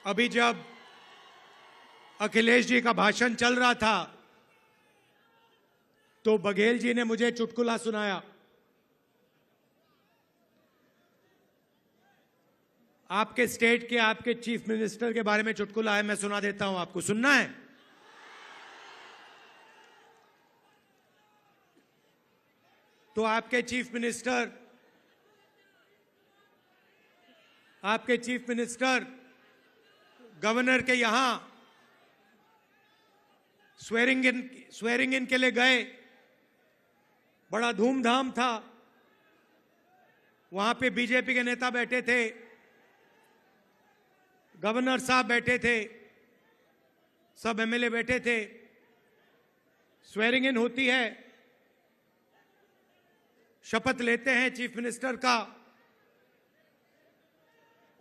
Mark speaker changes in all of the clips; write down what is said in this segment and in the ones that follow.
Speaker 1: अभी जब अखिलेश जी का भाषण चल रहा था तो बघेल जी ने मुझे चुटकुला सुनाया। आपके स्टेट के आपके चीफ मिनिस्टर के बारे में चुटकुला है, मैं सुना देता हूं आपको। सुनना है? तो आपके चीफ मिनिस्टर गवर्नर के यहां स्वेरिंग इन के लिए गए। बड़ा धूमधाम था। वहां पे बीजेपी के नेता बैठे थे, गवर्नर साहब बैठे थे, सब एमएलए बैठे थे। स्वेरिंग इन होती है, शपथ लेते हैं चीफ मिनिस्टर का।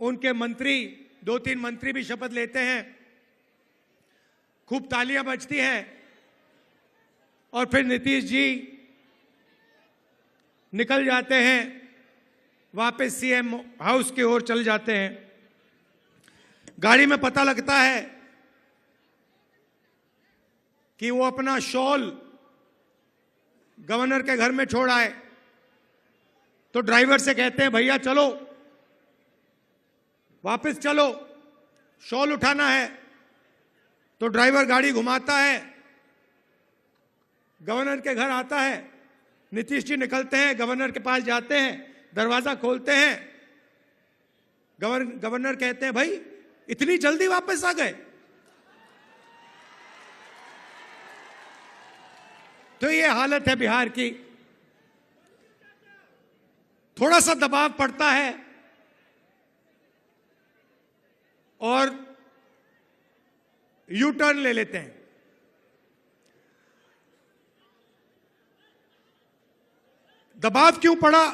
Speaker 1: उनके मंत्री, 2-3 मंत्री भी शपथ लेते हैं। खूब तालियां बजती हैं और फिर नीतीश जी निकल जाते हैं, वापस सीएम हाउस की ओर चल जाते हैं। गाड़ी में पता लगता है कि वो अपना शॉल गवर्नर के घर में छोड़ आए। तो ड्राइवर से कहते हैं, भैया चलो, वापस चलो, शॉल उठाना है। तो ड्राइवर गाड़ी घुमाता है, गवर्नर के घर आता है। नीतीश जी निकलते हैं, गवर्नर के पास जाते हैं, दरवाजा खोलते हैं। गवर्नर कहते हैं, भाई इतनी जल्दी वापस आ गए? तो ये हालत है बिहार की। थोड़ा सा दबाव पड़ता है और यू टर्न ले लेते हैं। दबाव क्यों पड़ा?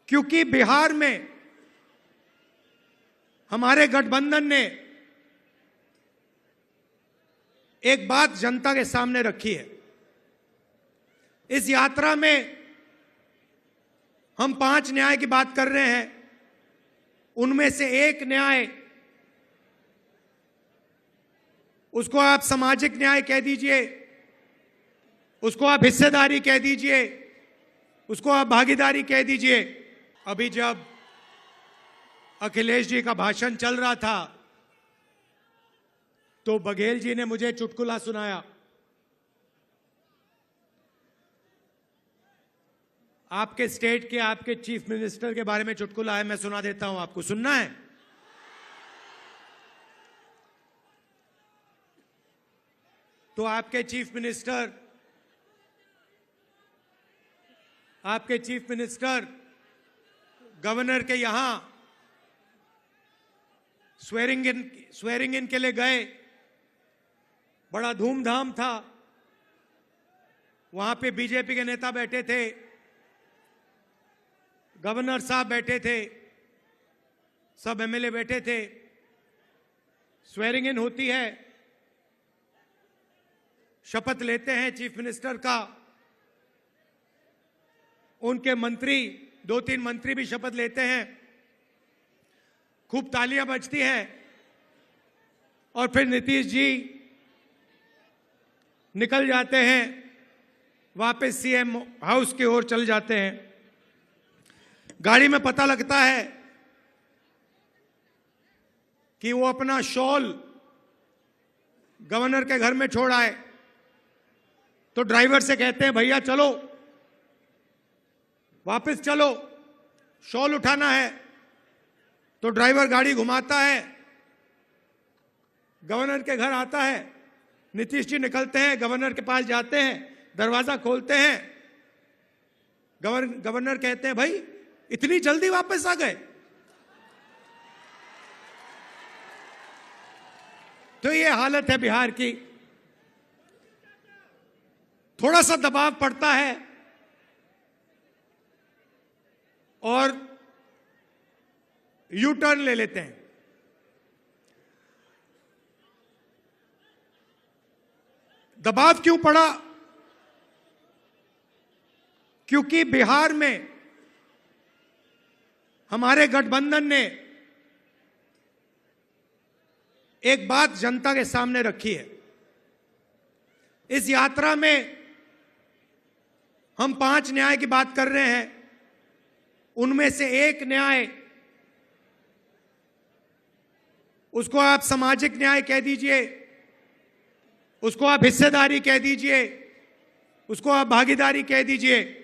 Speaker 1: क्योंकि बिहार में हमारे गठबंधन ने एक बात जनता के सामने रखी है। इस यात्रा में हम 5 न्याय की बात कर रहे हैं। उनमें से एक न्याय, उसको आप सामाजिक न्याय कह दीजिए, उसको आप हिस्सेदारी कह दीजिए, उसको आप भागीदारी कह दीजिए। अभी जब अखिलेश जी का भाषण चल रहा था तो बघेल जी ने मुझे चुटकुला सुनाया। आपके स्टेट के आपके चीफ मिनिस्टर के बारे में चुटकुला है, मैं सुना देता हूं आपको। सुनना है? तो आपके चीफ मिनिस्टर गवर्नर के यहां स्वेरिंग इन के लिए गए। बड़ा धूमधाम था। वहां पे बीजेपी के नेता बैठे थे, गवर्नर साहब बैठे थे, सब एमएलए बैठे थे। स्वेरिंग इन होती है, शपथ लेते हैं चीफ मिनिस्टर का। उनके मंत्री, 2-3 मंत्री भी शपथ लेते हैं। खूब तालियां बजती हैं और फिर नीतीश जी निकल जाते हैं, वापस सीएम हाउस की ओर चल जाते हैं। गाड़ी में पता लगता है कि वो अपना शॉल गवर्नर के घर में छोड़ आए। तो ड्राइवर से कहते हैं, भैया चलो, वापस चलो, शॉल उठाना है। तो ड्राइवर गाड़ी घुमाता है, गवर्नर के घर आता है। नीतीश जी निकलते हैं, गवर्नर के पास जाते हैं, दरवाजा खोलते हैं। गवर्नर कहते हैं, भाई इतनी जल्दी वापस आ गए? तो ये हालत है बिहार की। थोड़ा सा दबाव पड़ता है और यू टर्न ले लेते हैं। दबाव क्यों पड़ा? क्योंकि बिहार में हमारे गठबंधन ने एक बात जनता के सामने रखी है। इस यात्रा में हम 5 न्याय की बात कर रहे हैं। उनमें से एक न्याय, उसको आप सामाजिक न्याय कह दीजिए, उसको आप हिस्सेदारी कह दीजिए, उसको आप भागीदारी कह दीजिए।